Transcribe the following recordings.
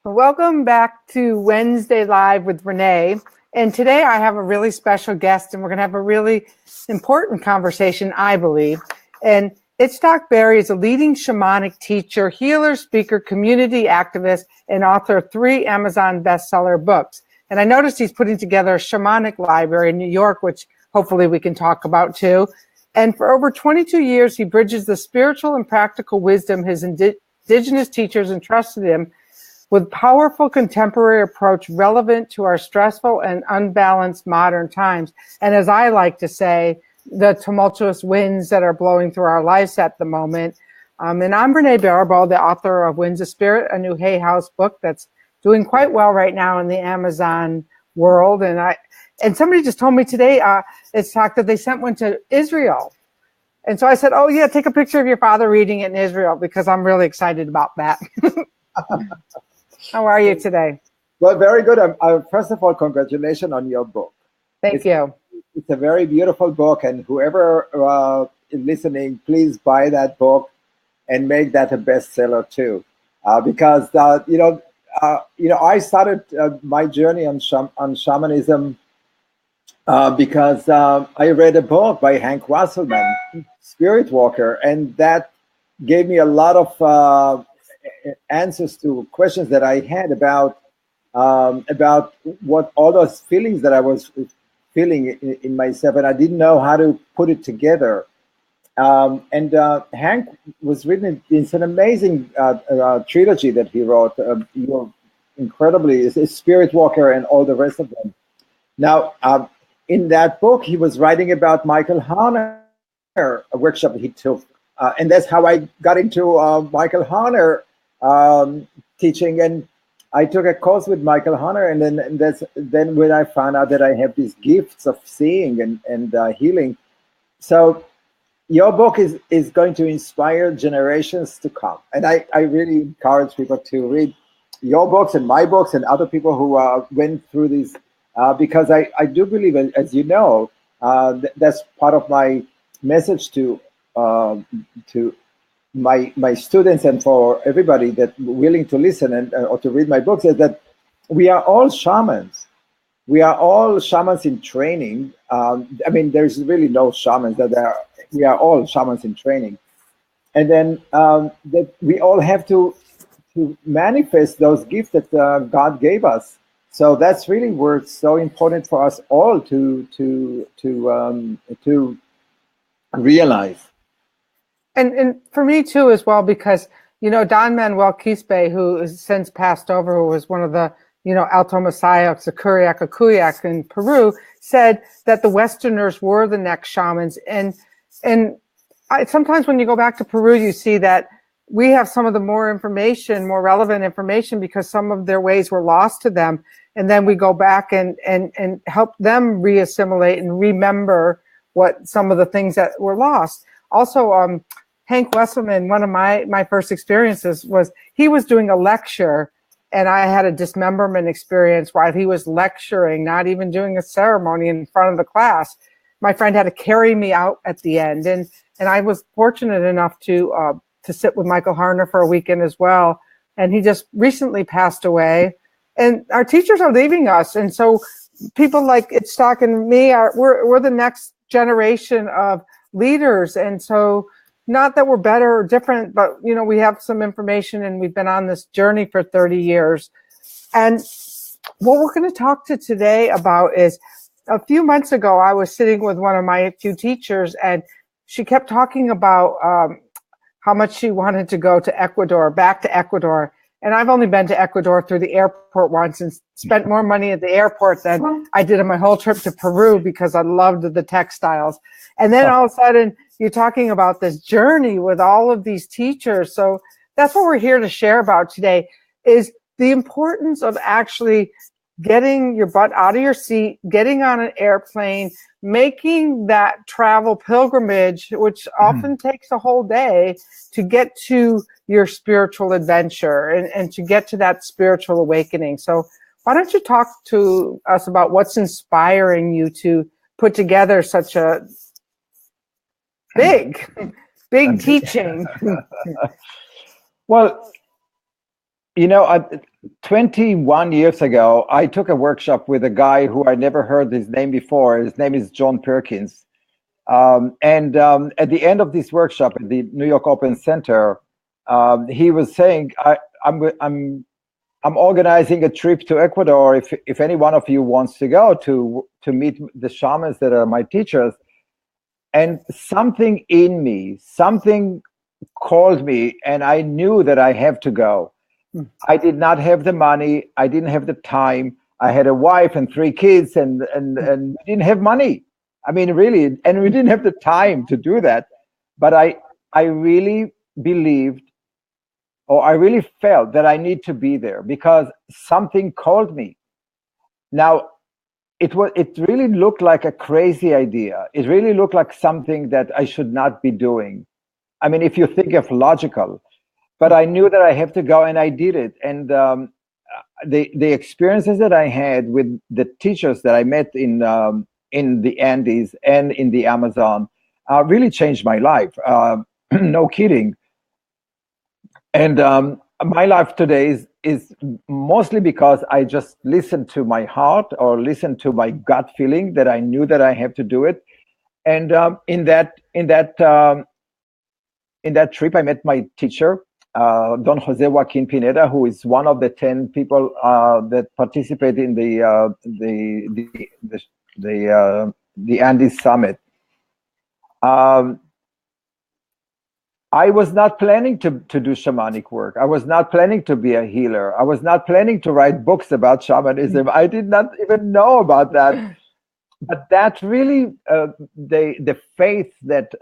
Welcome back to Wednesday Live with Renee. And today I have a really special guest, and we're going to have a really important conversation, I believe. And Itzhak Beery is a leading shamanic teacher, healer, speaker, community activist, and author of 3 Amazon bestseller books. And I noticed he's putting together a shamanic library in New York, which hopefully we can talk about too. And for over 22 years, he bridges the spiritual and practical wisdom his indigenous teachers entrusted him with powerful contemporary approach relevant to our stressful and unbalanced modern times. And as I like to say, the tumultuous winds that are blowing through our lives at the moment. And I'm Renee Barabo, the author of Winds of Spirit, a new Hay House book that's doing quite well right now in the Amazon world. And somebody just told me today, it's talked that they sent one to Israel. And so I said, oh yeah, take a picture of your father reading it in Israel, because I'm really excited about that. How are you today? Well, very good. First of all, congratulations on your book. Thank you. It's a very beautiful book, and whoever is listening, please buy that book and make that a bestseller too. Because I started my journey on shamanism because I read a book by Hank Wasserman, Spirit Walker, and that gave me a lot of answers to questions that I had about what all those feelings that I was feeling in myself, and I didn't know how to put it together. And Hank was written. It's an amazing trilogy that he wrote. Incredibly, it's Spirit Walker and all the rest of them. Now, in that book, he was writing about Michael Harner, a workshop he took, and that's how I got into Michael Harner teaching. And I took a course with Michael Harner, and then when I found out that I have these gifts of seeing and healing. So your book is going to inspire generations to come, and I really encourage people to read your books and my books and other people who went through these, because I do believe, as you know, that's part of my message to my students and for everybody that willing to listen and or to read my books, is that we are all shamans. We are all shamans in training. There's really no shamans we are all shamans in training. And then that we all have to manifest those gifts that God gave us. So that's really where it's so important for us all to realize. And for me too as well, because, Don Manuel Quispe, who has since passed over, who was one of the, Alto Messiahs, the Kuyak in Peru, said that the Westerners were the next shamans. And sometimes when you go back to Peru, you see that we have some of the more relevant information, because some of their ways were lost to them. And then we go back and help them reassimilate and remember what some of the things that were lost. Also, Hank Wasserman, one of my first experiences was he was doing a lecture, and I had a dismemberment experience while he was lecturing, not even doing a ceremony in front of the class. My friend had to carry me out at the end, and I was fortunate enough to sit with Michael Harner for a weekend as well. And he just recently passed away, and our teachers are leaving us, and so people like Itzhak and me we're the next generation of leaders. And so, not that we're better or different, but we have some information, and we've been on this journey for 30 years. And what we're going to talk to today about is, a few months ago, I was sitting with one of my few teachers, and she kept talking about how much she wanted to go to Ecuador, back to Ecuador. And I've only been to Ecuador through the airport once, and spent more money at the airport than I did on my whole trip to Peru, because I loved the textiles. And then all of a sudden, you're talking about this journey with all of these teachers. So that's what we're here to share about today, is the importance of actually getting your butt out of your seat, getting on an airplane, making that travel pilgrimage, which often takes a whole day, to get to your spiritual adventure and to get to that spiritual awakening. So why don't you talk to us about what's inspiring you to put together such a big teaching? Well, You know, 21 years ago, I took a workshop with a guy who I never heard his name before. His name is John Perkins. And at the end of this workshop at the New York Open Center, he was saying, I'm organizing a trip to Ecuador. If any one of you wants to go to meet the shamans that are my teachers. And something in me, something called me, and I knew that I have to go. I did not have the money. I didn't have the time. I had a wife and 3 kids, and we didn't have money. I mean, really, and we didn't have the time to do that. But I really believed, or I really felt that I need to be there because something called me. Now, it really looked like a crazy idea. It really looked like something that I should not be doing. I mean, if you think of logical, but I knew that I have to go, and I did it. And the experiences that I had with the teachers that I met in the Andes and in the Amazon really changed my life. No kidding. And my life today is mostly because I just listened to my heart or listened to my gut feeling that I knew that I have to do it. And in that trip, I met my teacher, Don Jose Joaquin Pineda, who is one of the 10 people that participate in the Andes Summit. I was not planning to do shamanic work. I was not planning to be a healer. I was not planning to write books about shamanism. I did not even know about that. But that really, the faith that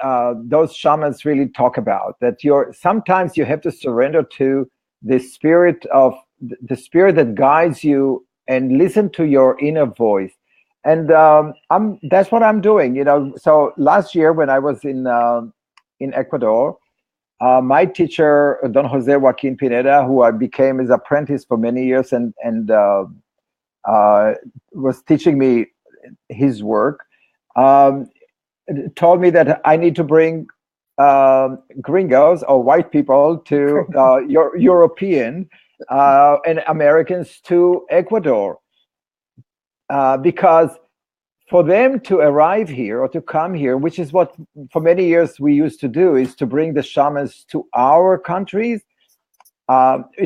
those shamans really talk about, that sometimes you have to surrender to the spirit that guides you and listen to your inner voice. And that's what I'm doing. You know, so last year when I was in Ecuador, my teacher, Don Jose Joaquin Pineda, who I became his apprentice for many years and was teaching me his work, told me that I need to bring gringos or white people to European and Americans to Ecuador because for them to arrive here or to come here, which is what for many years we used to do, is to bring the shamans to our countries,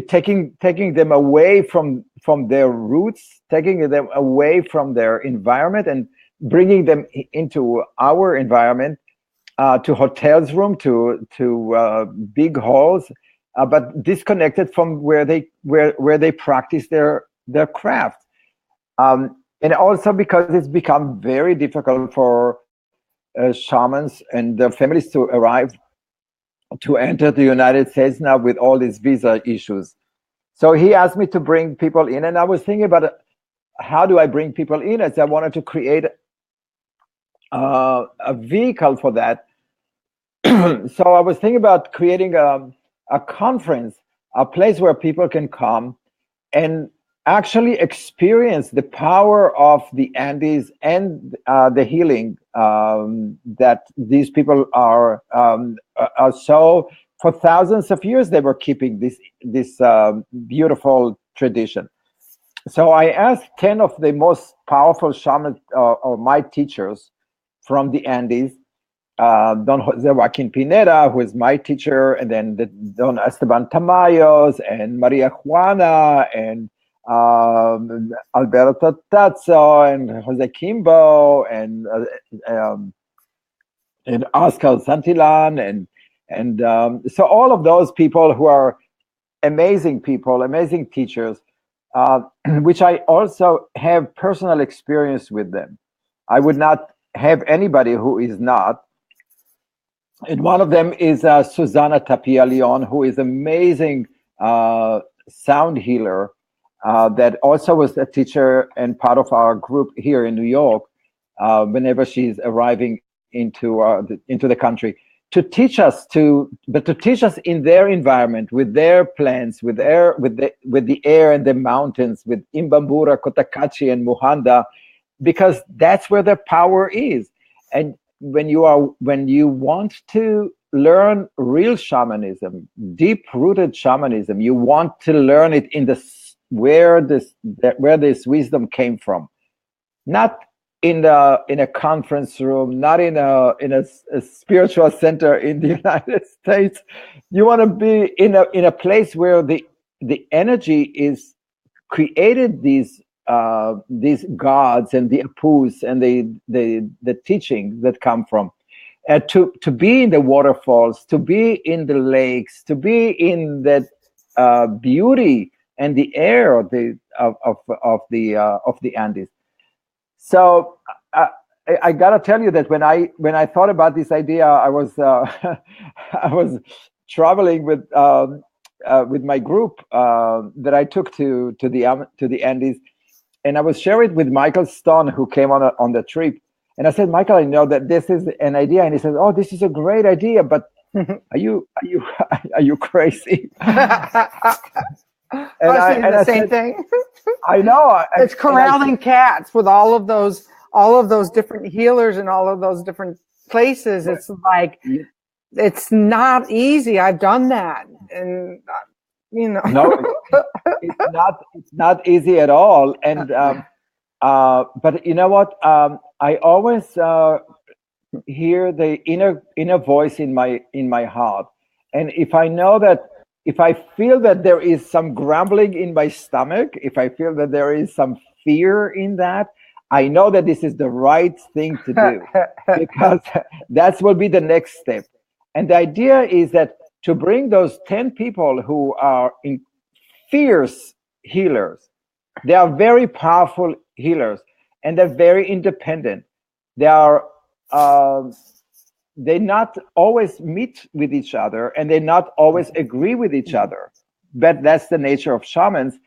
taking them away from their roots, taking them away from their environment, and bringing them into our environment, to hotels room, to big halls, but disconnected from where they practice their craft. And also because it's become very difficult for shamans and their families to arrive, to enter the United States now with all these visa issues. So he asked me to bring people in, and I was thinking about how do I bring people in, as I wanted to create a vehicle for that. So I was thinking about creating a conference, a place where people can come and actually experience the power of the Andes and the healing that these people are so for thousands of years they were keeping this beautiful tradition. So I asked 10 of the most powerful shamans or my teachers from the Andes, Don Jose Joaquin Pineda, who is my teacher, and then Don Esteban Tamayos and Maria Juana and Alberto Tazzo and Jose Kimbo and Oscar Santillan and so all of those people who are amazing people, amazing teachers, which I also have personal experience with them. I would not have anybody who is not. And one of them is Susana Tapia Leon, who is amazing sound healer. That also was a teacher and part of our group here in New York. Whenever she's arriving into the country, to teach us in their environment, with their plants, with the air and the mountains, with Imbambura, Cotacachi, and Muhanda, because that's where the power is. And when you want to learn real shamanism, deep-rooted shamanism, you want to learn it in where this wisdom came from, not in a conference room, not in a spiritual center in the United States. You want to be in a place where the energy is created, these gods and the apus and the teachings that come from. To be in the waterfalls, to be in the lakes, to be in that beauty and the air of the Andes. So I gotta tell you that when I thought about this idea, I was I was traveling with my group that I took to the Andes, and I was sharing it with Michael Stone, who came on the trip. And I said, Michael, I know that this is an idea. And he says, oh, this is a great idea, but are you crazy? And I same said, thing. I know. It's corralling cats with all of those different healers and all of those different places. It's like, it's not easy. I've done that. And, No, it's not easy at all. And, but you know what? I always hear the inner voice in my heart, and if I feel that there is some grumbling in my stomach, if I feel that there is some fear in that, I know that this is the right thing to do, because that will be the next step. And the idea is that to bring those 10 people who are fierce healers, they are very powerful healers, and they're very independent. They not always meet with each other, and they not always agree with each other. But that's the nature of shamans,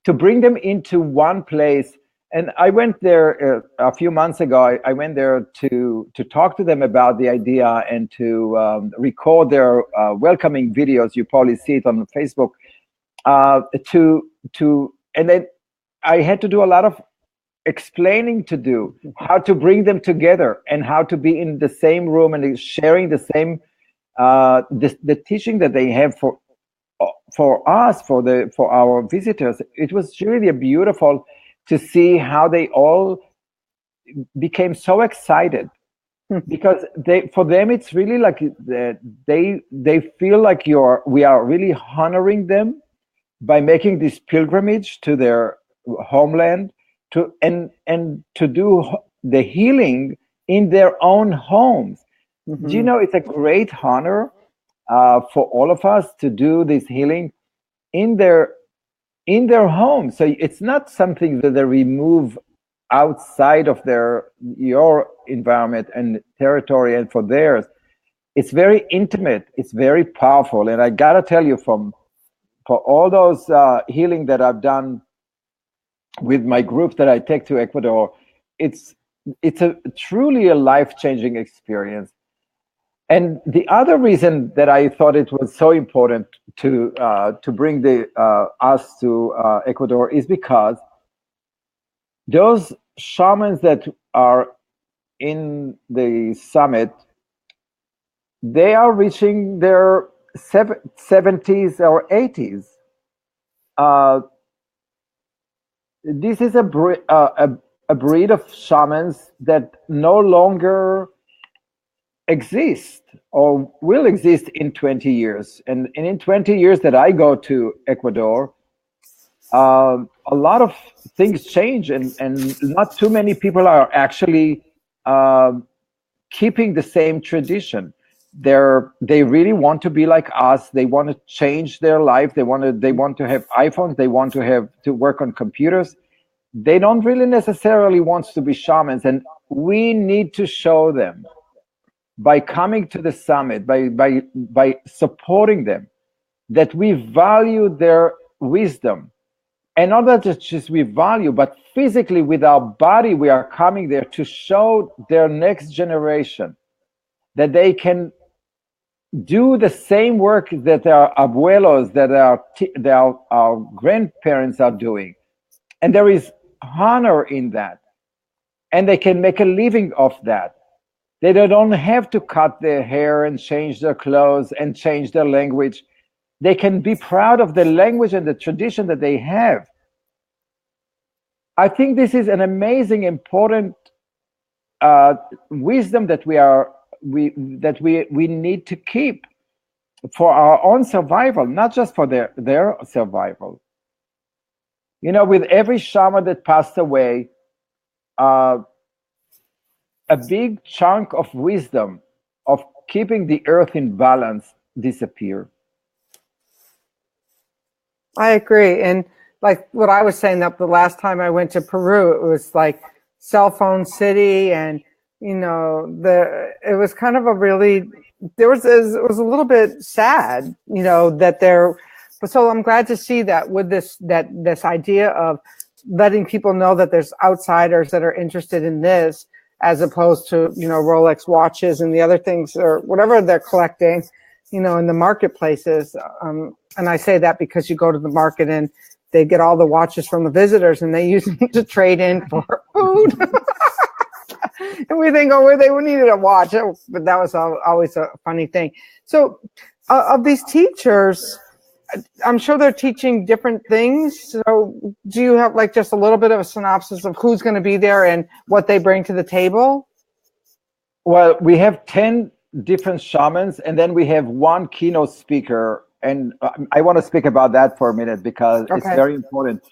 to bring them into one place. And I went there a few months ago. I went there to talk to them about the idea and to record their welcoming videos. You probably see it on Facebook. And then I had to do a lot of explaining how to bring them together and how to be in the same room and sharing the same the teaching that they have for us, for our visitors. It was really beautiful to see how they all became so excited, because for them it's really like they feel like we are really honoring them by making this pilgrimage to their homeland, and to do the healing in their own homes. Mm-hmm. Do you know, it's a great honor for all of us to do this healing in their homes. So it's not something that they remove outside of your environment and territory and for theirs. It's very intimate. It's very powerful. And I gotta tell you, for all those healing that I've done with my group that I take to Ecuador, it's truly a life-changing experience. And the other reason that I thought it was so important to bring us to Ecuador is because those shamans that are in the summit, they are reaching their 70s or 80s. This is a breed of shamans that no longer exist or will exist in 20 years. And in 20 years that I go to Ecuador, a lot of things change, and not too many people are actually keeping the same tradition. They really want to be like us. They want to change their life. They want to have iPhones. They want to work on computers. They don't really necessarily want to be shamans, and we need to show them by coming to the summit, by supporting them, that we value their wisdom. And not that just we value, but physically with our body, we are coming there to show their next generation that they can do the same work that our abuelos, that our grandparents are doing. And there is honor in that. And they can make a living off that. They don't have to cut their hair and change their clothes and change their language. They can be proud of the language and the tradition that they have. I think this is an amazing, important wisdom that we need to keep for our own survival, not just for their survival. You know, with every shaman that passed away, a big chunk of wisdom of keeping the earth in balance disappear. I agree. And like what I was saying, that the last time I went to Peru, it was like cell phone city, and it was kind of a really, it was a little bit sad, that there. But so I'm glad to see that with this idea of letting people know that there's outsiders that are interested in this, as opposed to Rolex watches and the other things or whatever they're collecting, in the marketplaces. And I say that because you go to the market and they get all the watches from the visitors and they use them to trade in for food. And we think, they needed a watch. But that was always a funny thing. So of these teachers, I'm sure they're teaching different things. So do you have like just a little bit of a synopsis of who's going to be there and what they bring to the table? Well, we have 10 different shamans, and then we have one keynote speaker. And I want to speak about that for a minute because it's very important.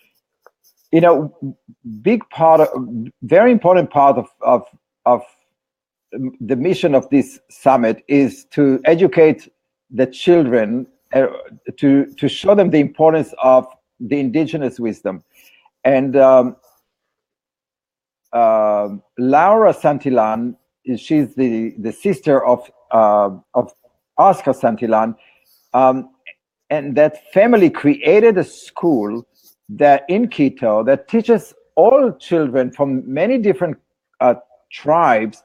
Very important part of the mission of this summit is to educate the children, to show them the importance of the indigenous wisdom. And Laura Santillan, she's the sister of Oscar Santillan, and that family created a school that in Quito that teaches all children from many different tribes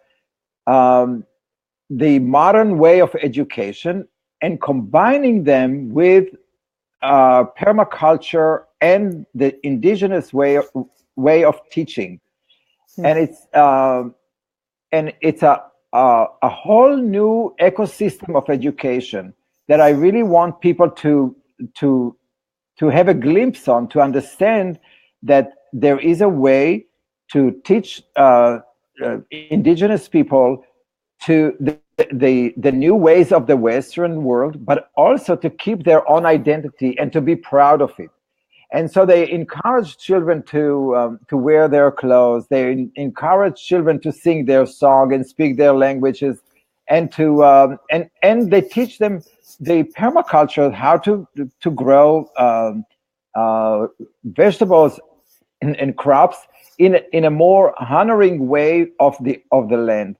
the modern way of education, and combining them with permaculture and the indigenous way of teaching. Mm-hmm. And it's a whole new ecosystem of education that I really want people to have a glimpse on, to understand that there is a way to teach indigenous people to the new ways of the Western world, but also to keep their own identity and to be proud of it. And so they encourage children to wear their clothes. They encourage children to sing their song and speak their languages, and and they teach them the permaculture, how to grow vegetables and crops in a more honoring way of the land,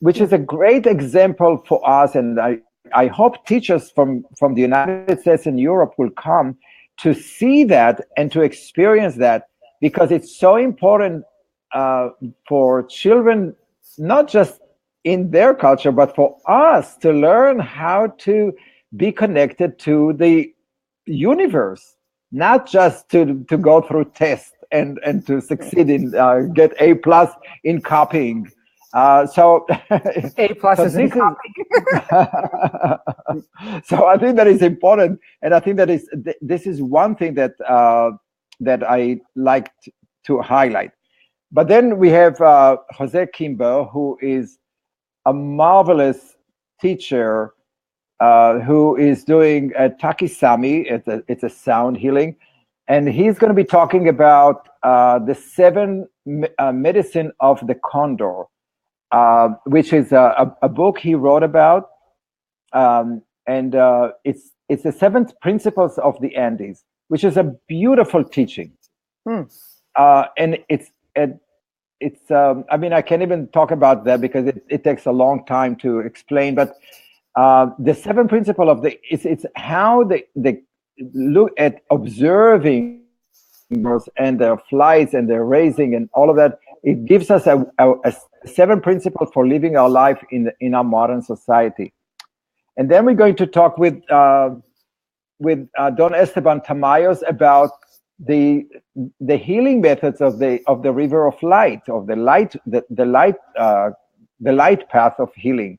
which is a great example for us. And I hope teachers from the United States and Europe will come to see that and to experience that, because it's so important for children, not just in their culture, but for us to learn how to be connected to the universe, not just to go through tests and to succeed in get A+ in copying. So A+ is in copying. So I think that is important, and I think that this is one thing that I like to highlight. But then we have Jose Kimbo, who is a marvelous teacher who is doing a Takisami. It's a sound healing, and he's going to be talking about the 7 medicine of the condor, which is a book he wrote about, and it's the 7 principles of the Andes, which is a beautiful teaching. And it's I mean, I can't even talk about that because it takes a long time to explain. But the 7 principles of it's how they look at observing birds and their flights and their raising and all of that. It gives us a 7 principles for living our life in our modern society. And then we're going to talk with Don Esteban Tamayos about the healing methods of the river of light, of the light the light path of healing,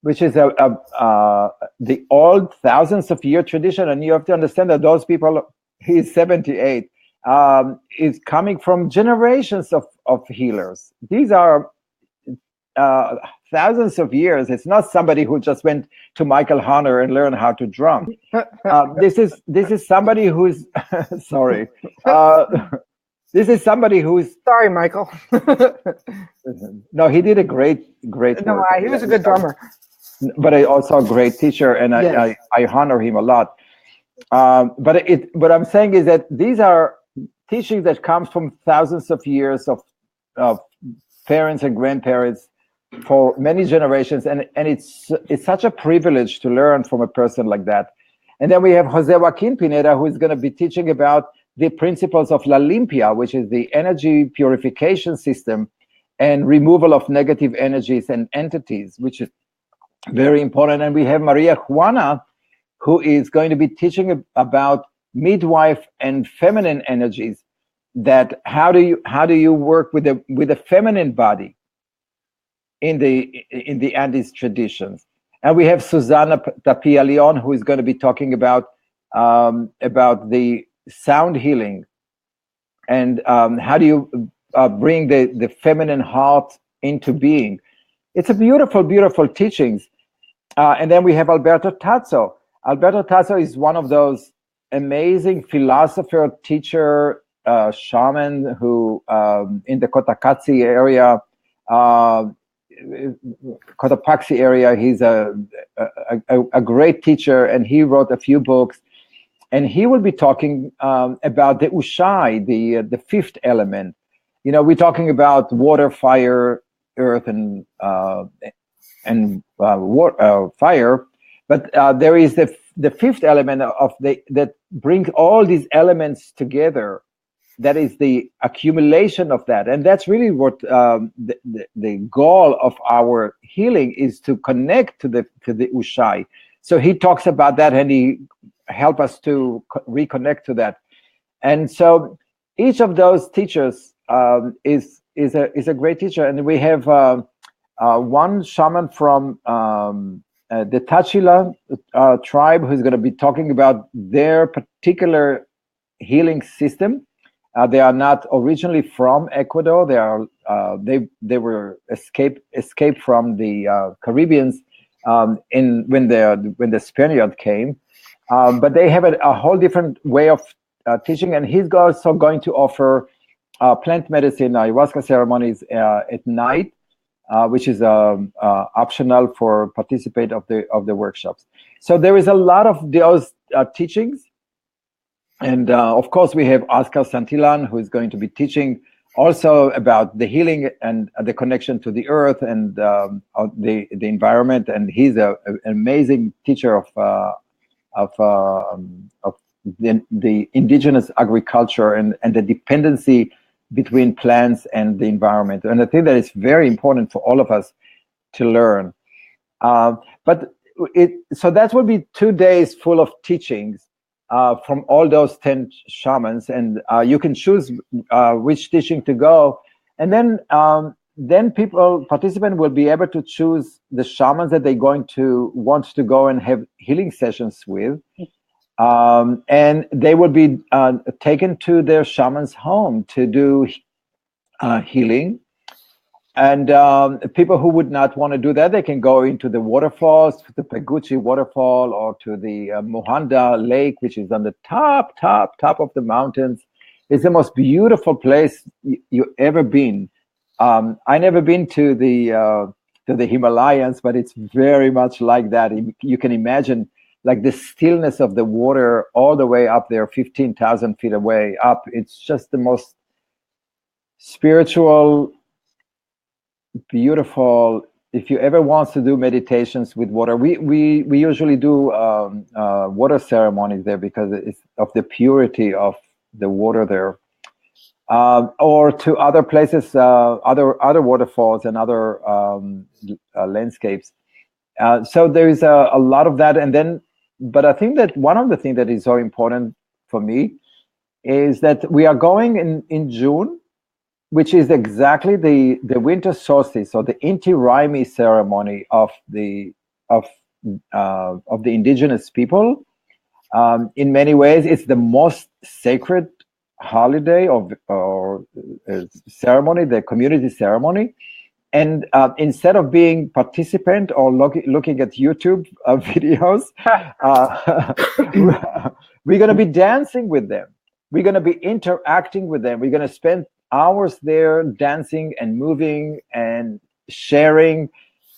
which is the old thousands of year tradition. And you have to understand that those people, he's 78, is coming from generations of healers. These are thousands of years. It's not somebody who just went to Michael Hunter and learned how to drum. This is somebody who's sorry. This is somebody who's sorry, Michael. No, he did a great work. No, he was a good drummer, but also a great teacher, and yes. I honor him a lot. But what I'm saying is that these are teachings that comes from thousands of years of parents and grandparents for many generations, and it's such a privilege to learn from a person like that. And then we have Jose Joaquin Pineda, who is going to be teaching about the principles of La Limpia, which is the energy purification system and removal of negative energies and entities, which is very important. And we have Maria Juana, who is going to be teaching about midwife and feminine energies. That how do you work with the feminine body in the Andes traditions. And we have Susana Tapia Leon, who is going to be talking about the sound healing and how do you bring the feminine heart into being. It's a beautiful teachings. And then we have Alberto Tazzo. Alberto Tazzo is one of those amazing philosopher, teacher, shaman who in the Cotacachi area, Cotopaxi area, he's a great teacher, and he wrote a few books. And he will be talking about the Ushai, the fifth element. You know, we're talking about water, fire, earth, and fire. But there is the fifth element that brings all these elements together. That is the accumulation of that, and that's really what the goal of our healing is, to connect to the Ushai. So he talks about that, and he help us to reconnect to that. And so each of those teachers is a great teacher. And we have one shaman from the Tachila tribe who's going to be talking about their particular healing system. They are not originally from Ecuador. They are they were escaped from the Caribbeans when the Spaniard came. But they have a whole different way of teaching, and he's also going to offer plant medicine ayahuasca ceremonies at night, which is optional for participate of the workshops. So there is a lot of those teachings, and of course we have Oscar Santillan, who is going to be teaching also about the healing and the connection to the earth and the environment, and he's an amazing teacher of the indigenous agriculture and the dependency between plants and the environment. And I think that is very important for all of us to learn. So that will be 2 days full of teachings from all those 10 shamans, and you can choose which teaching to go. And then participants will be able to choose the shamans that they're going to want to go and have healing sessions with. And they will be taken to their shaman's home to do healing. And people who would not want to do that, they can go into the waterfalls, the Peguchi waterfall, or to the Mohanda Lake, which is on the top of the mountains. It's the most beautiful place you ever been. I never been to the Himalayas, but it's very much like that. You can imagine like the stillness of the water all the way up there, 15,000 feet away up. It's just the most spiritual, beautiful. If you ever want to do meditations with water, we usually do water ceremonies there because it's of the purity of the water there. Or to other places, other waterfalls and other landscapes. So there is a lot of that. And then, but I think that one of the things that is so important for me is that we are going in June. which is exactly the winter solstice, or the Inti Raymi ceremony of the indigenous people. In many ways, it's the most sacred holiday or ceremony, the community ceremony. And instead of being participant or looking at YouTube videos, we're going to be dancing with them. We're going to be interacting with them. We're going to spend hours there dancing and moving and sharing.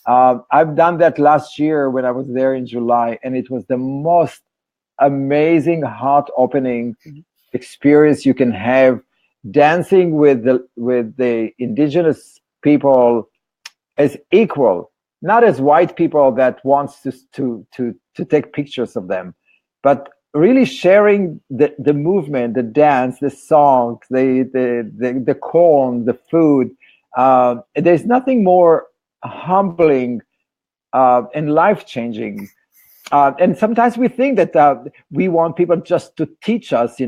I've done that last year when I was there in July, and it was the most amazing, heart-opening experience you can have, dancing with the indigenous people as equal, not as white people that wants to take pictures of them, but really sharing the movement, the dance, the songs, the corn, the food. There's nothing more humbling and life-changing. And sometimes we think that we want people just to teach us,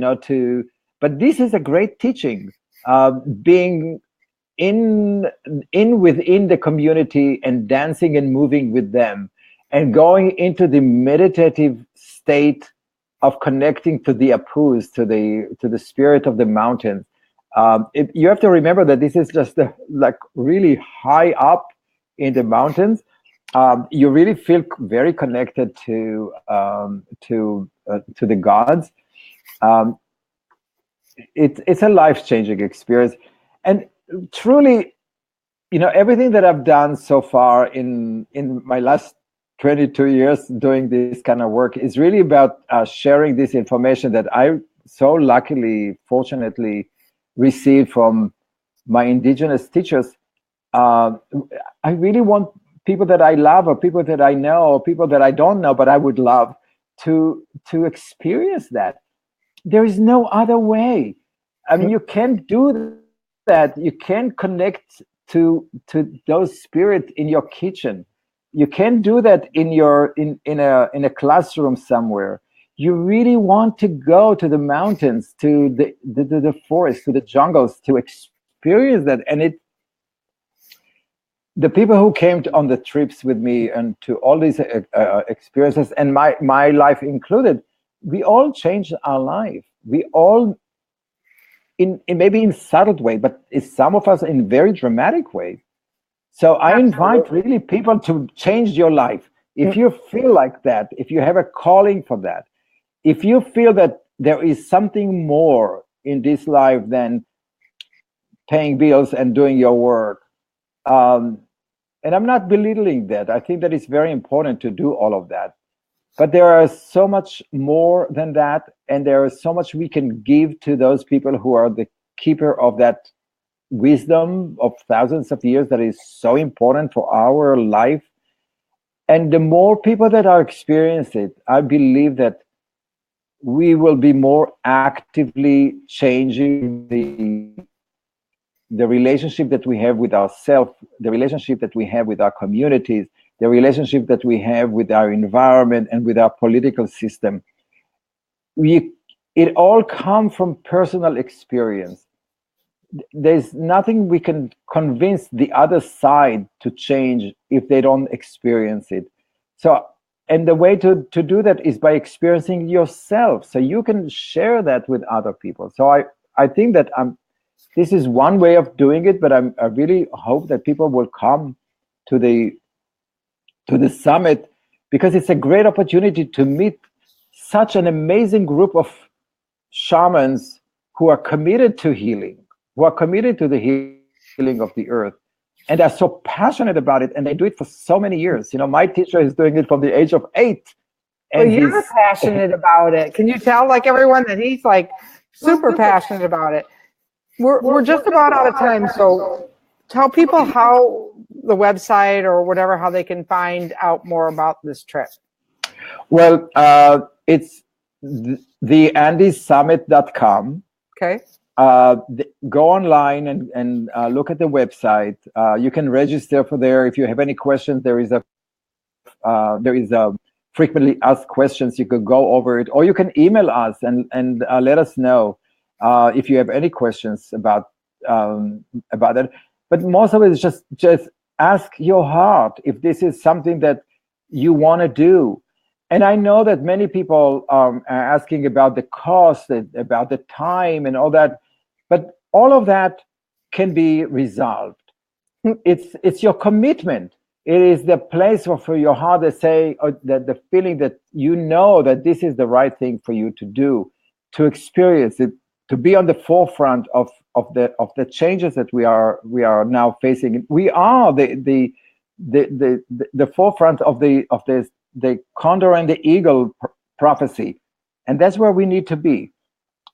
but this is a great teaching, being within the community and dancing and moving with them and going into the meditative state of connecting to the apus, to the spirit of the mountains. You have to remember that this is just like really high up in the mountains. You really feel very connected to the gods. It's a life-changing experience, and truly, everything that I've done so far in my last 22 years doing this kind of work is really about sharing this information that I so luckily, fortunately, received from my indigenous teachers. I really want people that I love, or people that I know, or people that I don't know, but I would love to experience that. There is no other way. I mean, you can't do that. You can't connect to those spirits in your kitchen. You can't do that in a classroom somewhere. You really want to go to the mountains, to the forest, to the jungles, to experience that. And the people who came on the trips with me and to all these experiences, and my life included, we all changed our life. We all, in maybe in subtle way, but some of us in very dramatic way. So I invite really people to change your life. If you feel like that, if you have a calling for that, if you feel that there is something more in this life than paying bills and doing your work, and I'm not belittling that. I think that it's very important to do all of that. But there is so much more than that. And there is so much we can give to those people who are the keeper of that wisdom of thousands of years that is so important for our life. And the more people that are experiencing it, I believe that we will be more actively changing the relationship that we have with ourselves, the relationship that we have with our communities, the relationship that we have with our environment and with our political system. It all comes from personal experience. There's nothing we can convince the other side to change if they don't experience it. So, and the way to do that is by experiencing yourself, so you can share that with other people. So I think that this is one way of doing it, but I really hope that people will come to the summit, because it's a great opportunity to meet such an amazing group of shamans who are committed to healing, who are committed to the healing of the earth, and are so passionate about it, and they do it for so many years. My teacher is doing it from the age of 8. And you're passionate about it. Can you tell, like, everyone, that he's like super passionate about it? We're just about out of time, so tell people how the website or whatever, how they can find out more about this trip. Well, it's theandysummit.com. Okay. Go online and look at the website. You can register for there. If you have any questions, there is a frequently asked questions. You could go over it, or you can email us and let us know if you have any questions about about it. But most of it is just ask your heart if this is something that you want to do. And I know that many people are asking about the cost, about the time and all that, but all of that can be resolved. It's your commitment. It is the place for your heart to say, that the feeling that you know that this is the right thing for you to do, to experience it, to be on the forefront of the changes that we are now facing. We are the forefront of the condor and the eagle prophecy, and that's where we need to be.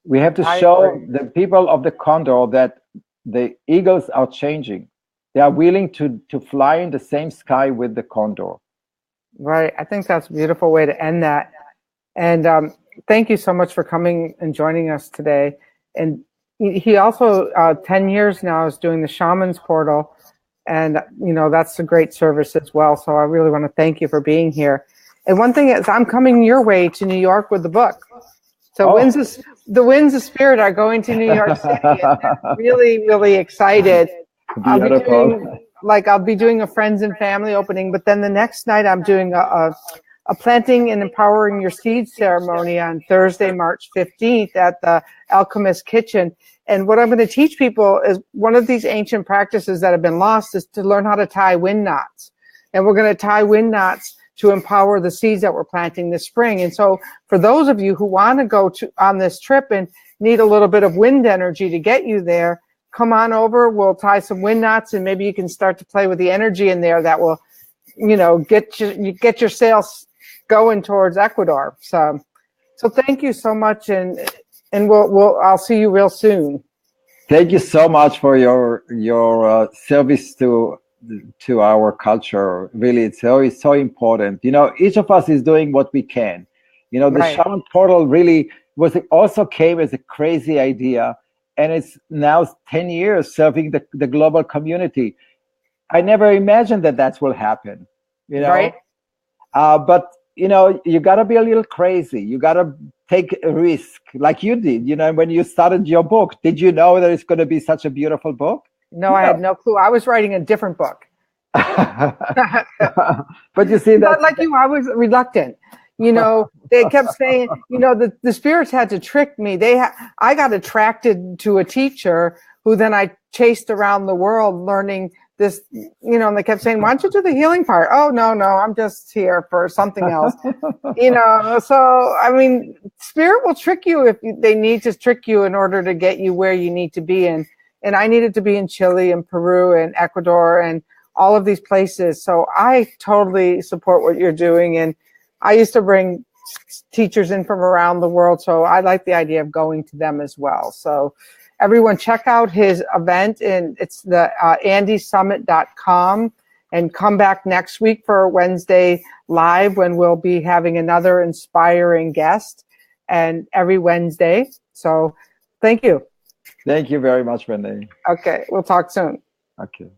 We have to show the people of the condor that the eagles are changing. They are willing to fly in the same sky with the condor. Right. I think that's a beautiful way to end that. And thank you so much for coming and joining us today. And he also, 10 years now, is doing the Shamans portal. And, that's a great service as well. So I really want to thank you for being here. And one thing is, I'm coming your way to New York with the book. So the Winds of Spirit are going to New York City. And I'm really, really excited. I'll be doing a friends and family opening, but then the next night I'm doing a planting and empowering your seeds ceremony on Thursday, March 15th at the Alchemist Kitchen. And what I'm going to teach people is one of these ancient practices that have been lost is to learn how to tie wind knots. And we're going to tie wind knots to empower the seeds that we're planting this spring. And so for those of you who want to go on this trip and need a little bit of wind energy to get you there, come on over. We'll tie some wind knots, and maybe you can start to play with the energy in there that will, get your sails going towards Ecuador. So thank you so much, and I'll see you real soon. Thank you so much for your service to our culture. Really, it's so important. Each of us is doing what we can. The Shaman portal really also came as a crazy idea. And it's now 10 years serving the global community. I never imagined that will happen, Right. But, you got to be a little crazy. You got to take a risk like you did, when you started your book. Did you know that it's going to be such a beautiful book? No, I had no clue. I was writing a different book. But you see that. Like you, I was reluctant. They kept saying, the spirits had to trick me. I got attracted to a teacher who then I chased around the world learning this, and they kept saying, why don't you do the healing part? Oh, no, I'm just here for something else. So, spirit will trick you if they need to trick you in order to get you where you need to be. And I needed to be in Chile and Peru and Ecuador and all of these places. So I totally support what you're doing. And I used to bring teachers in from around the world, so I like the idea of going to them as well. So everyone check out his event, and it's the andysummit.com, and come back next week for Wednesday Live when we'll be having another inspiring guest, and every Wednesday. So thank you. Thank you very much, Renee. Okay, we'll talk soon. Okay.